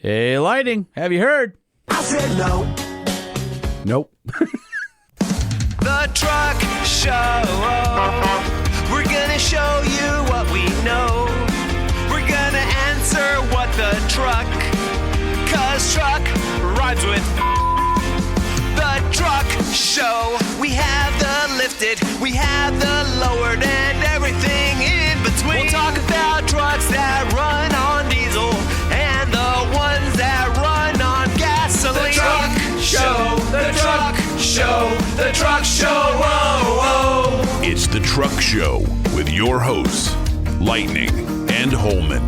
Hey, Lighting, have you heard? I said no. Nope. The Truck Show. We're gonna show you what we know. We're gonna answer what the truck, 'cause truck rhymes with the Truck Show. We have the lifted, we have the lowered, and everything in between. We'll talk about trucks that run on diesel and the ones that run on gasoline. The Truck Show, the Truck Show, the Truck Show. Whoa, whoa. It's the Truck Show with your hosts, Lightning and Holman.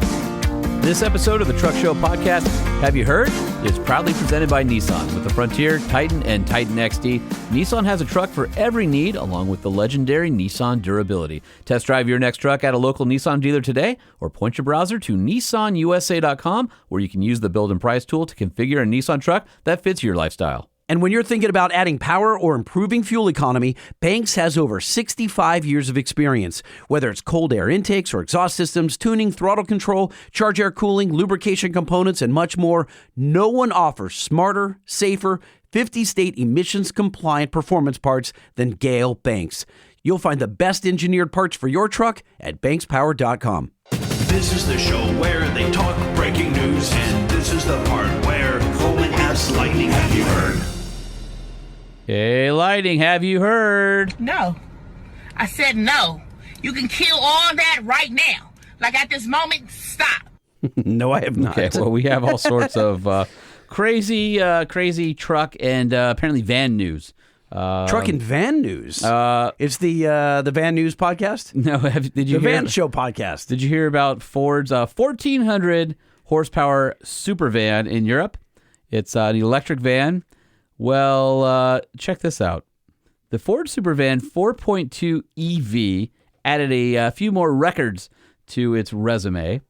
This episode of the Truck Show podcast, Have You Heard? Is proudly presented by Nissan. With the Frontier, Titan, and Titan XD, Nissan has a truck for every need, along with the legendary Nissan durability. Test drive your next truck at a local Nissan dealer today, or point your browser to nissanusa.com, where you can use the build and price tool to configure a Nissan truck that fits your lifestyle. And when you're thinking about adding power or improving fuel economy, Banks has over 65 years of experience. Whether it's cold air intakes or exhaust systems, tuning, throttle control, charge air cooling, lubrication components, and much more, no one offers smarter, safer, 50-state emissions-compliant performance parts than Gale Banks. You'll find the best engineered parts for your truck at bankspower.com. This is the show where they talk breaking news, and this is the part where Holman asks Lightning, have you heard? Hey, Lighting, have you heard? No. I said no. You can kill all that right now. Like at this moment, stop. No, I have not. Okay, well, we have all sorts of crazy truck and apparently van news. Truck and van news. It's the Van News podcast? No, did you The hear? Van Show podcast. Did you hear about Ford's 1,400 horsepower SuperVan in Europe? It's an electric van. Well, check this out. The Ford SuperVan 4.2 EV added a few more records to its resume.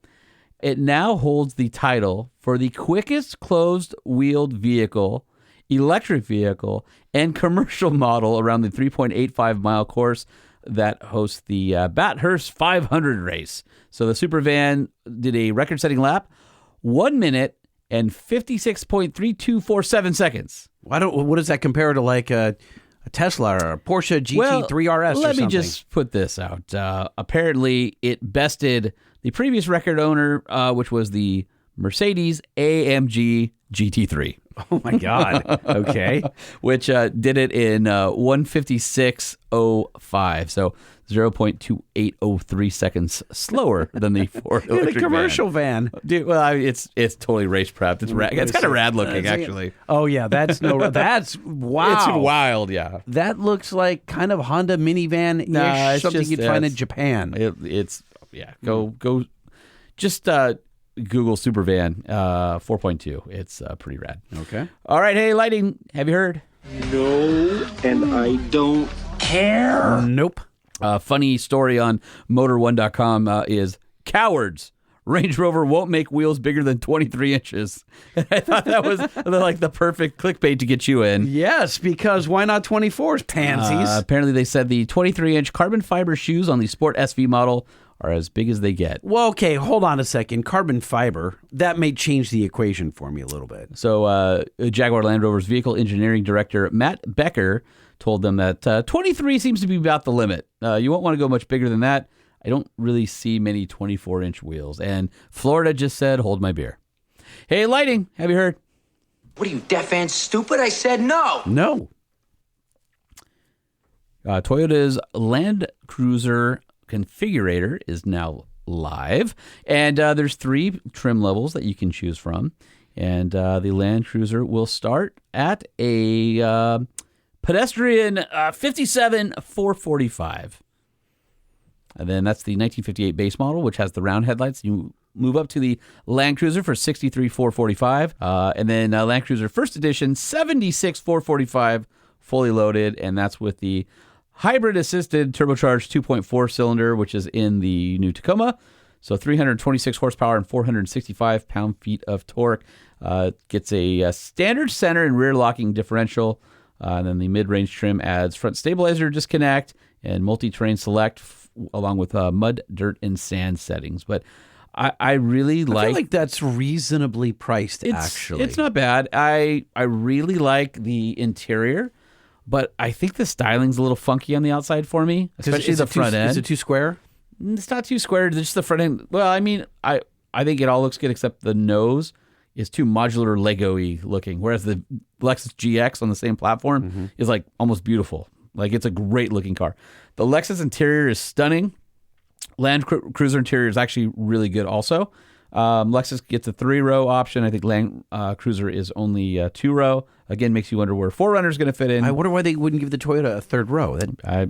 It now holds the title for the quickest closed-wheeled vehicle, electric vehicle, and commercial model around the 3.85-mile course that hosts the Bathurst 500 race. So the SuperVan did a record-setting lap, 1 minute and 56.3247 seconds. What does that compare to like a Tesla or a Porsche GT3 RS or something? Let me just put this out. Apparently, it bested the previous record owner, which was the Mercedes AMG GT3. Oh, my God. Okay. Which did it in 1:56.05. So 0.2803 seconds slower than the Ford electric the commercial van. van. Dude, well, it's totally race prepped. It's rad. It's kind of rad looking, actually. Oh, yeah. That's wow. It's wild, yeah. That looks like kind of Honda minivan-ish, Nah, it's something just- you'd find in Japan. Go. Just Google SuperVan 4.2. It's pretty rad. Okay. All right, hey, Lighting, have you heard? No, and I don't care. Nope. Funny story on Motor1.com is cowards. Range Rover won't make wheels bigger than 23 inches. I thought that was like the perfect clickbait to get you in. Yes, because why not 24s, pansies? Apparently, they said the 23-inch carbon fiber shoes on the Sport SV model are as big as they get. Well, okay, hold on a second. Carbon fiber, that may change the equation for me a little bit. So Jaguar Land Rover's vehicle engineering director, Matt Becker, told them that 23 seems to be about the limit. You won't want to go much bigger than that. I don't really see many 24-inch wheels. And Florida just said, hold my beer. Hey, Lighting, have you heard? What are you, deaf and stupid? I said no. No. Toyota's Land Cruiser configurator is now live, and there's 3 trim levels that you can choose from, and the Land Cruiser will start at a pedestrian 57,445, and then that's the 1958 base model, which has the round headlights. You move up to the Land Cruiser for 63,445, and then Land Cruiser First Edition 76,445 fully loaded, and that's with the hybrid-assisted turbocharged 2.4 cylinder, which is in the new Tacoma. So 326 horsepower and 465 pound-feet of torque. Gets a standard center and rear locking differential. And then the mid-range trim adds front stabilizer disconnect and multi-terrain select, along with mud, dirt, and sand settings. But I really I feel like that's reasonably priced, actually. It's not bad. I really like the interior, but I think the styling's a little funky on the outside for me, especially the front end. Is it too square? It's not too square. Just the front end. Well, I mean, I think it all looks good except the nose is too modular Lego-y looking, whereas the Lexus GX on the same platform is like almost beautiful. Like it's a great looking car. The Lexus interior is stunning. Land Cruiser interior is actually really good also. Lexus gets a 3-row option. I think Land Cruiser is only 2-row. Again, makes you wonder where 4Runner is going to fit in. I wonder why they wouldn't give the Toyota a 3rd row.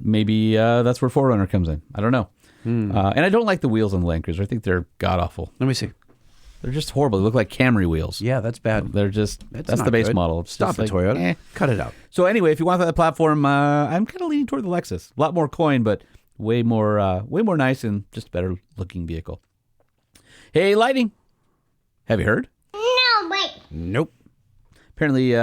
Maybe that's where 4Runner comes in. I don't know. And I don't like the wheels on the Land Cruiser. I think they're god-awful. Let me see. They're just horrible. They look like Camry wheels. Yeah, that's bad. They're just, that's the base model. It's Stop just it, Toyota. Cut it out. So anyway, if you want that platform, I'm kind of leaning toward the Lexus. A lot more coin, but way more nice and just a better looking vehicle. Hey, Lightning. Have you heard? No, wait. Nope. Apparently,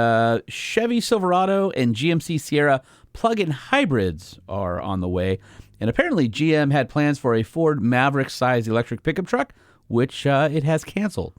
Chevy Silverado and GMC Sierra plug-in hybrids are on the way. And apparently, GM had plans for a Ford Maverick-sized electric pickup truck, which it has canceled,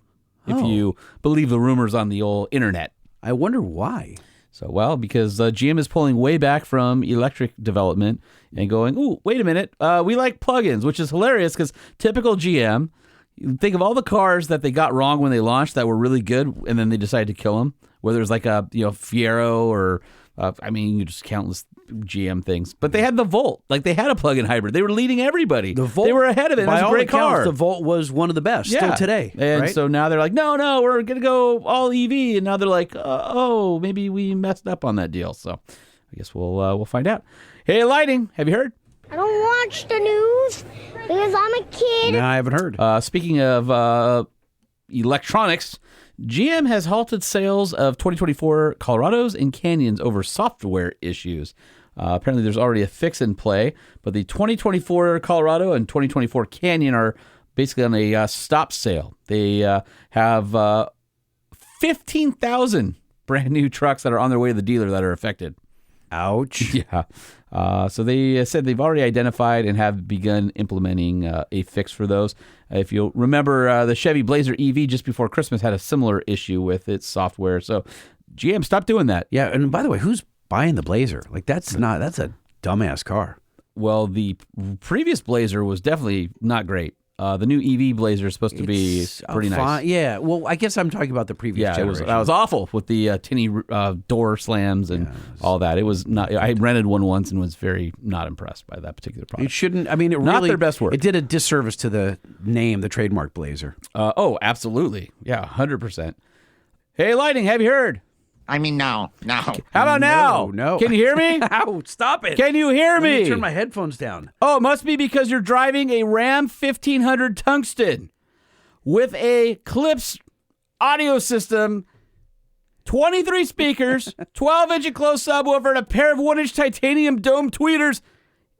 if you believe the rumors on the old internet. I wonder why. So, well, because GM is pulling way back from electric development and going, ooh, wait a minute, we like plugins, which is hilarious because typical GM, you think of all the cars that they got wrong when they launched that were really good, and then they decided to kill them, whether it's like a Fiero or, you just countless GM things. But they had the Volt. Like, they had a plug-in hybrid. They were leading everybody. The Volt, they were ahead of it. It was a great car. The Volt was one of the best still today. And right? so now they're like, no, we're going to go all EV. And now they're like, maybe we messed up on that deal. So I guess we'll find out. Hey, Lighting, have you heard? I don't watch the news because I'm a kid. No, I haven't heard. Speaking of electronics, GM has halted sales of 2024 Colorados and Canyons over software issues. Apparently, there's already a fix in play, but the 2024 Colorado and 2024 Canyon are basically on a stop sale. They have 15,000 brand new trucks that are on their way to the dealer that are affected. Ouch. Yeah. So they said they've already identified and have begun implementing a fix for those. If you'll remember, the Chevy Blazer EV just before Christmas had a similar issue with its software. So GM, stop doing that. Yeah, and by the way, who's buying the Blazer? Like, that's a dumbass car. Well, the previous Blazer was definitely not great. The new EV Blazer is supposed to be pretty nice. Yeah, well, I guess I'm talking about the previous generation. That was awful with the tinny door slams and all that. It was not. I rented one once and was very not impressed by that particular product. It shouldn't. I mean, it not really, their best work. It did a disservice to the name, the trademark Blazer. Absolutely. Yeah, 100%. Hey, Lightning, have you heard? I mean, no. How about now? No. Can you hear me? Ow, stop it. Can you hear Let me? turn my headphones down. Oh, it must be because you're driving a Ram 1500 Tungsten with a Clips audio system, 23 speakers, 12-inch enclosed subwoofer, and a pair of 1-inch titanium dome tweeters,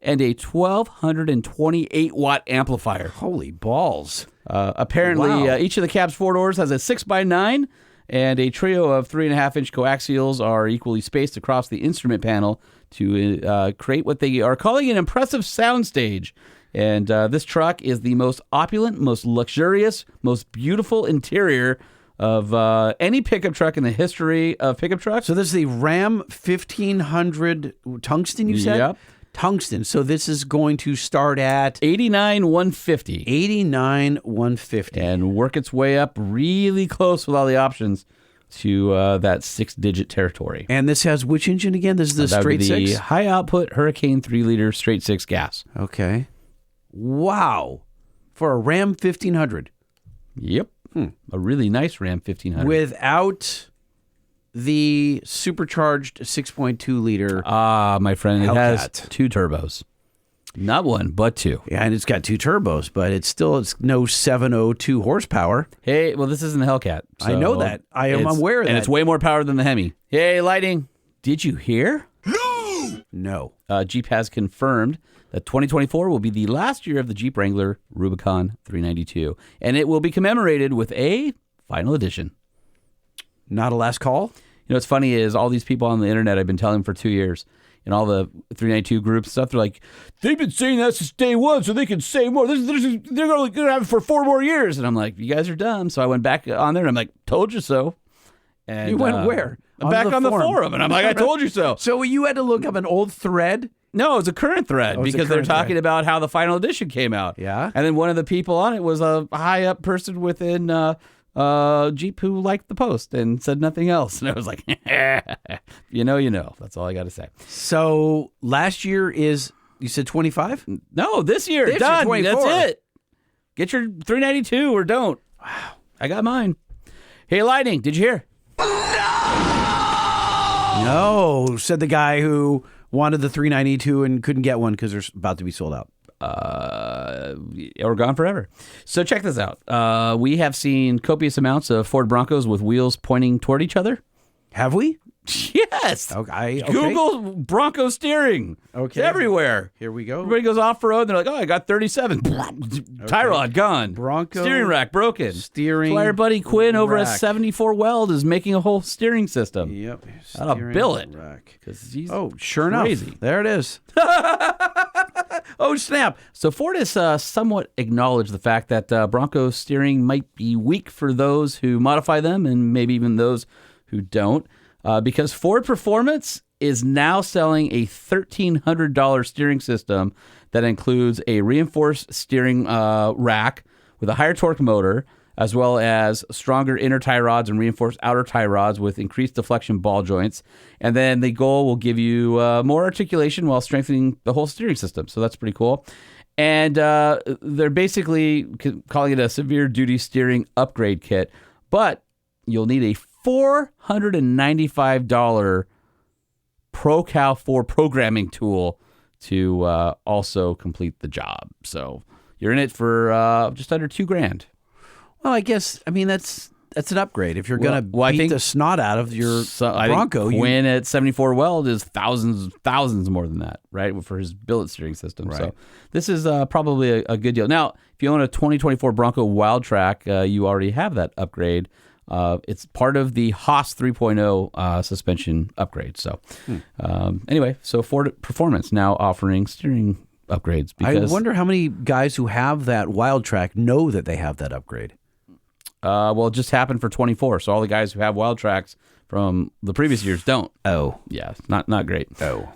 and a 1,228-watt amplifier. Holy balls. Apparently, Wow. Each of the cab's four doors has a 6x9, and a trio of 3.5-inch coaxials are equally spaced across the instrument panel to create what they are calling an impressive soundstage. And this truck is the most opulent, most luxurious, most beautiful interior of any pickup truck in the history of pickup trucks. So this is the Ram 1500 Tungsten, you said? Yep. Tungsten. So this is going to start at $89,150. $89,150. And work its way up really close with all the options to that 6-digit territory. And this has which engine again? This is the That would straight be the 6? high output Hurricane 3-liter straight 6 gas. Okay. Wow. For a Ram 1500. Yep. A really nice Ram 1500. Without the supercharged 6.2 liter. My friend, it has Hellcat. 2 turbos. Not 1, but 2. Yeah, and it's got 2 turbos, but it's no 702 horsepower. Hey, well, this isn't a Hellcat. I know that. I am aware of that. And it's way more power than the Hemi. Hey, Lighting, did you hear? No. Jeep has confirmed that 2024 will be the last year of the Jeep Wrangler Rubicon 392, and it will be commemorated with a final edition. Not a last call? You know, what's funny is all these people on the internet, I've been telling them for 2 years, in all the 392 groups and stuff. They're like, they've been saying that since day one, so they can say more. They're going to have it for 4 more years. And I'm like, you guys are dumb. So I went back on there, and I'm like, told you so. And you went where? Back on the forum. And I'm like, I told you so. So you had to look up an old thread? No, it's a current thread because they're talking about how the final edition came out. Yeah. And then one of the people on it was a high-up person within Jeep who liked the post and said nothing else. And I was like, you know. That's all I got to say. So last year is, you said 25? No, this year. This done. year, 24. That's it. Get your 392 or don't. Wow. I got mine. Hey, Lightning, did you hear? No, said the guy who wanted the 392 and couldn't get one because they're about to be sold out. Or gone forever. So check this out. We have seen copious amounts of Ford Broncos with wheels pointing toward each other. Have we? Yes. Okay. Google Bronco Steering. Okay. It's everywhere. Here we go. Everybody goes off road. And they're like, oh, I got 37. Tie rod gone. Bronco steering rack broken. Steering. So our buddy Quinn over at rack. 74 Weld is making a whole steering system. Yep. I'll bill it. Because he's sure crazy. enough. There it is. Oh, snap. So Ford has somewhat acknowledged the fact that Bronco steering might be weak for those who modify them and maybe even those who don't. Because Ford Performance is now selling a $1,300 steering system that includes a reinforced steering rack with a higher torque motor, as well as stronger inner tie rods and reinforced outer tie rods with increased deflection ball joints. And then the goal will give you more articulation while strengthening the whole steering system. So that's pretty cool. And they're basically calling it a severe duty steering upgrade kit. But you'll need a $495 ProCal 4 programming tool to also complete the job. So you're in it for just under $2,000. Well, I guess, that's an upgrade. If you're going to beat the snot out of your Bronco. I think Quinn at 74 Weld is thousands more than that, right, for his billet steering system. Right. So this is probably a good deal. Now, if you own a 2024 Bronco Wildtrak, you already have that upgrade. It's part of the Haas 3.0 suspension upgrade. So anyway, so Ford Performance now offering steering upgrades. Because, I wonder how many guys who have that Wildtrak know that they have that upgrade. Well, it just happened for 24. So all the guys who have Wildtraks from the previous years don't. Oh. Yeah, not great. Oh.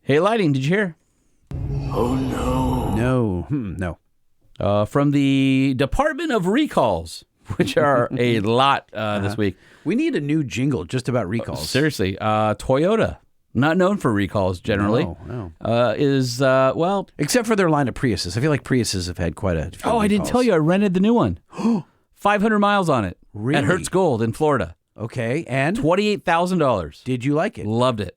Hey, Lighting, did you hear? Oh, no. No. No. From the Department of Recalls, which are a lot this week. We need a new jingle just about recalls. Seriously. Toyota, not known for recalls generally, No. is, well... Except for their line of Priuses. I feel like Priuses have had quite a few I didn't tell you. I rented the new one. 500 miles on it. Really? At Hertz Gold in Florida. Okay, and? $28,000. Did you like it? Loved it.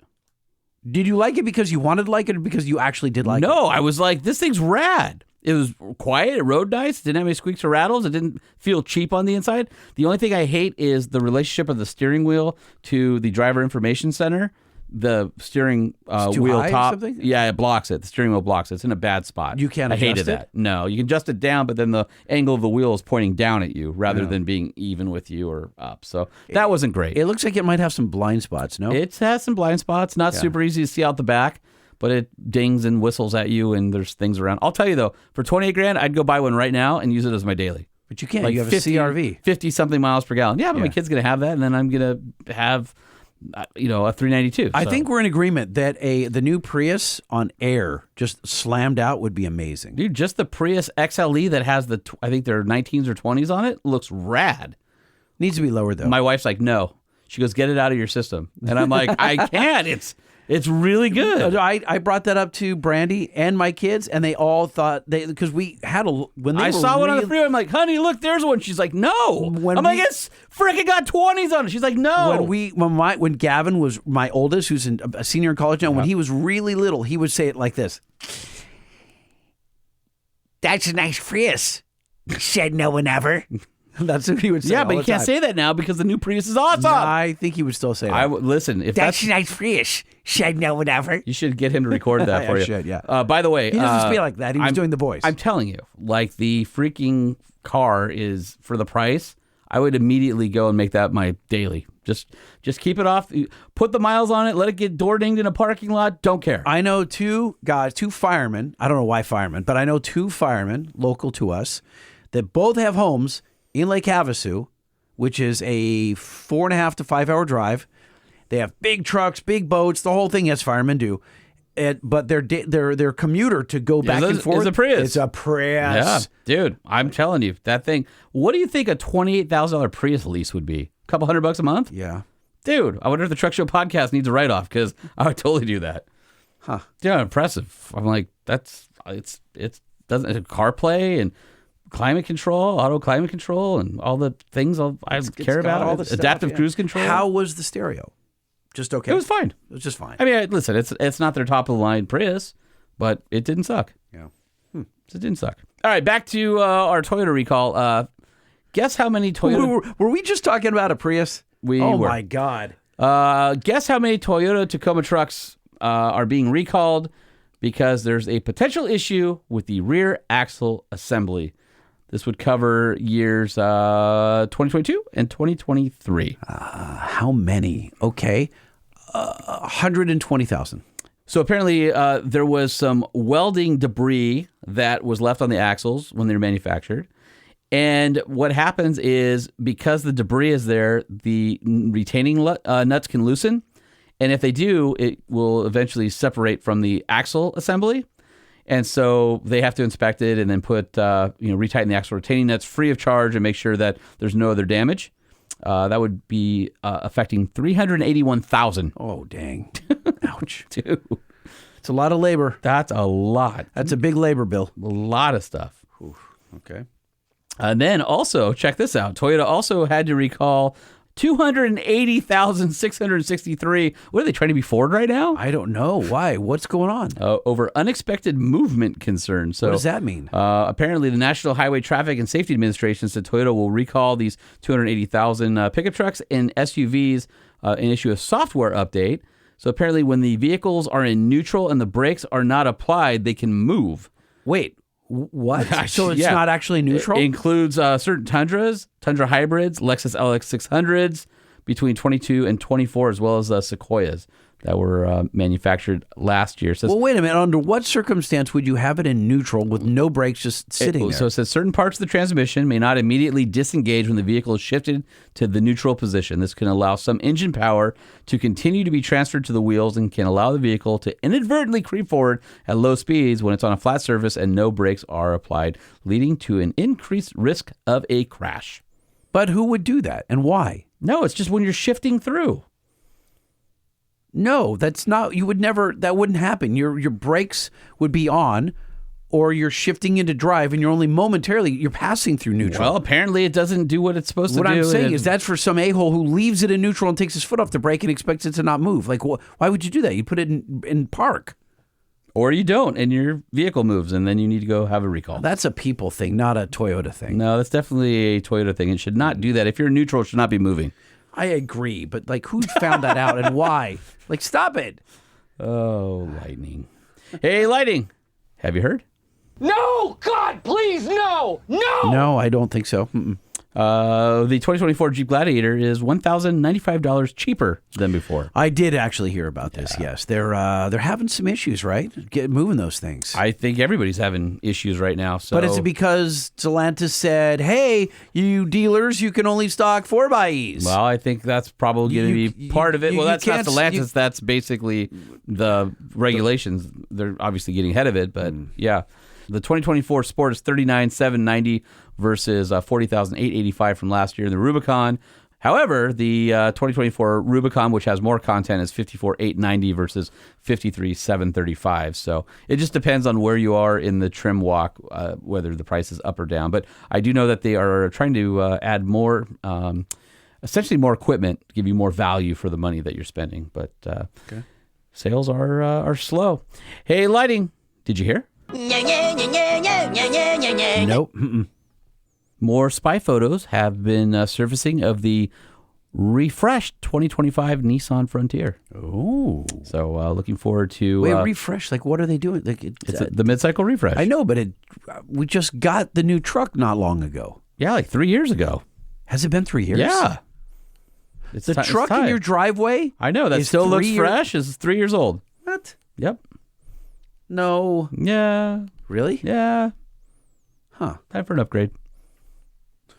Did you like it because you wanted to like it or because you actually did like it? No, I was like, this thing's rad. It was quiet. It rode nice. It didn't have any squeaks or rattles. It didn't feel cheap on the inside. The only thing I hate is the relationship of the steering wheel to the driver information center. The steering wheel high or top. something? Yeah, it blocks it. The steering wheel blocks it. It's in a bad spot. You can't I adjust hated it? that. No, you can adjust it down, but then the angle of the wheel is pointing down at you rather than being even with you or up. So that wasn't great. It looks like it might have some blind spots, no? It has some blind spots. Not super easy to see out the back, but it dings and whistles at you, and there's things around. I'll tell you though, for $28,000, I'd go buy one right now and use it as my daily. But you can't. Like you have 50, a CRV. 50 something miles per gallon. Yeah, but my kid's gonna have that, and then I'm gonna have, a 392. I So. think we're in agreement that the new Prius on air just slammed out would be amazing. Dude, just the Prius XLE that has I think there are 19s or 20s on it looks rad. Needs to be lowered though. My wife's like, no. She goes, get it out of your system, and I'm like, I can't. It's really good. I brought that up to Brandy and my kids, and they all thought because we had when they I were saw one on the really- freeway. I'm like, honey, look, there's one. She's like, no. I'm like, it's freaking got 20s on it. She's like, no. When Gavin was my oldest, who's a senior in college now, when he was really little, he would say it like this. That's a nice Prius. Said no one ever. That's what he would say. Yeah, all but you the can't time. say that now because the new Prius is awesome. I think he would still say that. Listen, if That's a nice Prius. Said no one ever. you should get him to record that for I you. should, yeah. By the way, He doesn't speak like that. He was doing the voice. I'm telling you, like the freaking car is for the price. I would immediately go and make that my daily Just keep it off. Put the miles on it. Let it get door dinged in a parking lot. Don't care. I know two firemen. I don't know why firemen, but I know two firemen local to us that both have homes in Lake Havasu, which is a 4.5 to 5 hour drive. They have big trucks, big boats, the whole thing as firemen do. But their commuter to go back and forth is a Prius. It's a Prius. Yeah, dude, I'm telling you, that thing. What do you think a $28,000 Prius lease would be? A couple $100 a month? Yeah. Dude, I wonder if the Truck Show podcast needs a write-off, because I would totally do that. Huh. Yeah, impressive. I'm like, it's doesn't CarPlay and climate control, auto climate control, and all the things I care about. All the adaptive stuff, cruise control. How was the stereo? Just okay. It was fine. It was just fine. I mean, listen, it's not their top of the line Prius, but it didn't suck. Yeah. It didn't suck. All right, back to our Toyota recall. Guess how many Toyota... Were we just talking about a Prius? We were. were. My God. Guess how many Toyota Tacoma trucks are being recalled because there's a potential issue with the rear axle assembly. This would cover years 2022 and 2023. How many? Okay. 120,000. So apparently there was some welding debris that was left on the axles when they were manufactured. And what happens is, because the debris is there, the retaining nuts can loosen. And if they do, it will eventually separate from the axle assembly. And so they have to inspect it and then put, retighten the axle retaining nuts free of charge and make sure that there's no other damage. That would be affecting 381,000. Oh, dang. Ouch. Dude. It's a lot of labor. That's a lot. That's a big labor bill. A lot of stuff. Okay. And then also, check this out. Toyota also had to recall 280,663. What are they trying to be Ford right now? I don't know. Why? What's going on? Over unexpected movement concerns. So, what does that mean? Apparently, the National Highway Traffic and Safety Administration said Toyota will recall these 280,000 pickup trucks and SUVs and issue a software update. So apparently, when the vehicles are in neutral and the brakes are not applied, they can move. Wait. What? So it's not actually neutral? It includes certain Tundras, Tundra hybrids, Lexus LX 600s between 22 and 24, as well as Sequoias that were manufactured last year. So well, wait a minute. Under what circumstance would you have it in neutral with no brakes just sitting there? So it says certain parts of the transmission may not immediately disengage when the vehicle is shifted to the neutral position. This can allow some engine power to continue to be transferred to the wheels and can allow the vehicle to inadvertently creep forward at low speeds when it's on a flat surface and no brakes are applied, leading to an increased risk of a crash. But who would do that and why? No, it's just when you're shifting through. No, that's not. You would never. That wouldn't happen. Your brakes would be on, or you're shifting into drive, and you're only momentarily. You're passing through neutral. Well, apparently it doesn't do what it's supposed to do. What I'm saying is that's for some a-hole who leaves it in neutral and takes his foot off the brake and expects it to not move. Like, why would you do that? You put it in park, or you don't, and your vehicle moves, and then you need to go have a recall. That's a people thing, not a Toyota thing. No, that's definitely a Toyota thing. It should not do that. If you're neutral, it should not be moving. I agree, but like, who found that out and why? Like, stop it. Oh, Lightning. Hey, Lightning. Have you heard? No! God, please, no! No! No, I don't think so. The 2024 Jeep Gladiator is $1,095 cheaper than before. I did actually hear about this. Yes, they're having some issues, right? Moving those things. I think everybody's having issues right now. So. But is it because Stellantis said, "Hey, you dealers, you can only stock 4xEs"? Well, I think that's probably going to be part of it. Well, that's not Stellantis. That's basically the regulations. They're obviously getting ahead of it, but yeah. The 2024 Sport is $39,790 versus $40,885 from last year in the Rubicon. However, the 2024 Rubicon, which has more content, is $54,890 versus $53,735. So it just depends on where you are in the trim walk, whether the price is up or down. But I do know that they are trying to add more, essentially more equipment to give you more value for the money that you're spending. But sales are slow. Hey, Lighting, did you hear? Nope. More spy photos have been surfacing of the refreshed 2025 Nissan Frontier. Oh. So looking forward to... Wait, refresh? Like, what are they doing? Like, it's the mid-cycle refresh. I know, but we just got the new truck not long ago. Yeah, like 3 years ago. Has it been 3 years? Yeah. It's The truck in your driveway? I know. That is still looks 3 years- fresh. It's 3 years old. What? Yep. No. Yeah. Really? Yeah. Huh. Time for an upgrade.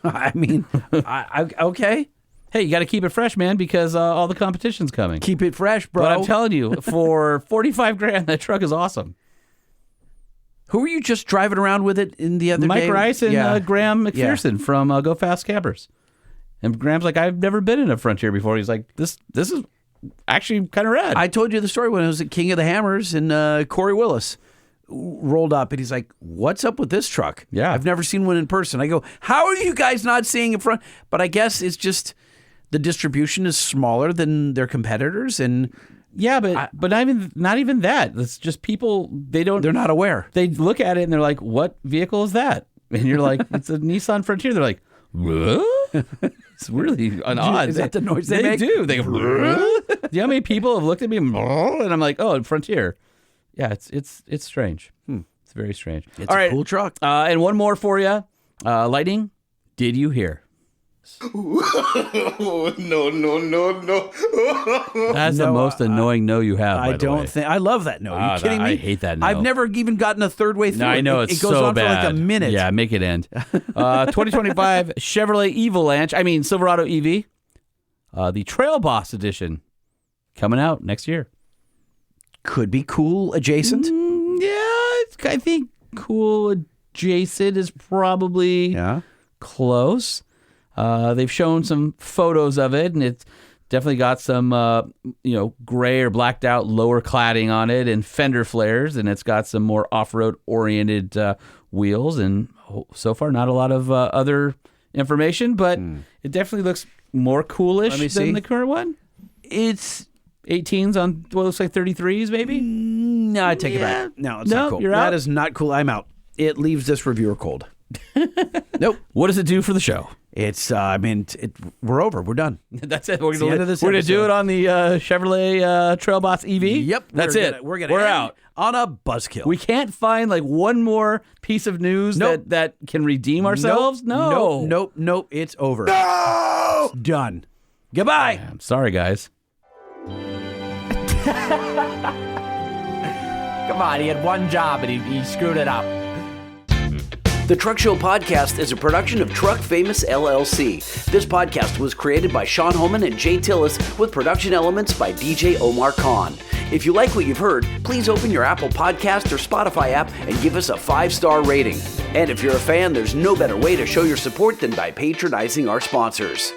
I mean, okay. Hey, you got to keep it fresh, man, because all the competition's coming. Keep it fresh, bro. But I'm telling you, for $45,000, that truck is awesome. Who were you just driving around with it in the other day? Mike Rice and Graham McPherson from Go Fast Campers. And Graham's like, I've never been in a Frontier before. He's like, this is actually kind of rad. I told you the story when I was at King of the Hammers, and Corey Willis rolled up, and he's like, what's up with this truck? Yeah. I've never seen one in person. I go, how are you guys not seeing it front? But I guess it's just the distribution is smaller than their competitors, and yeah, but not even that. It's just people, they're not aware. They look at it and they're like, what vehicle is that? And you're like, it's a Nissan Frontier. They're like, what? It's really an odd. Is that the noise they make? do. They go, do you know how many people have looked at me and I'm like, oh, Frontier. Yeah, it's strange. It's very strange. It's a cool truck. And one more for you. Lightning, did you hear? No. That's the most annoying no you have. I by the don't way. think. I love that no. Are you kidding me? I hate that no. I've never even gotten a third way through. No, I know it it's goes so on bad. for like a minute. Yeah, make it end. 2025 Chevrolet Silverado EV, the Trail Boss Edition, coming out next year. Could be cool adjacent. I think cool adjacent is probably close. They've shown some photos of it, and it's definitely got some, gray or blacked out lower cladding on it and fender flares, and it's got some more off-road oriented wheels. And so far, not a lot of other information, but it definitely looks more coolish than the current one. It's 18s on what looks like 33s, maybe? No, I take it back. No, it's not cool. You're out? That is not cool. I'm out. It leaves this reviewer cold. Nope. What does it do for the show? It's, we're over. We're done. That's it. We're It's the end of this episode. do it on the Chevrolet Trail Boss EV. Yep. That's it. We're end out on a buzzkill. We can't find like one more piece of news that can redeem ourselves. Nope. It's over. No! It's done. Goodbye. I'm sorry, guys. Come on, he had one job and he screwed it up. The Truck Show Podcast is a production of Truck Famous LLC. This podcast was created by Sean Holman and Jay Tillis with production elements by DJ Omar Khan. If you like what you've heard, please open your Apple Podcast or Spotify app and give us a 5-star rating. And if you're a fan, there's no better way to show your support than by patronizing our sponsors.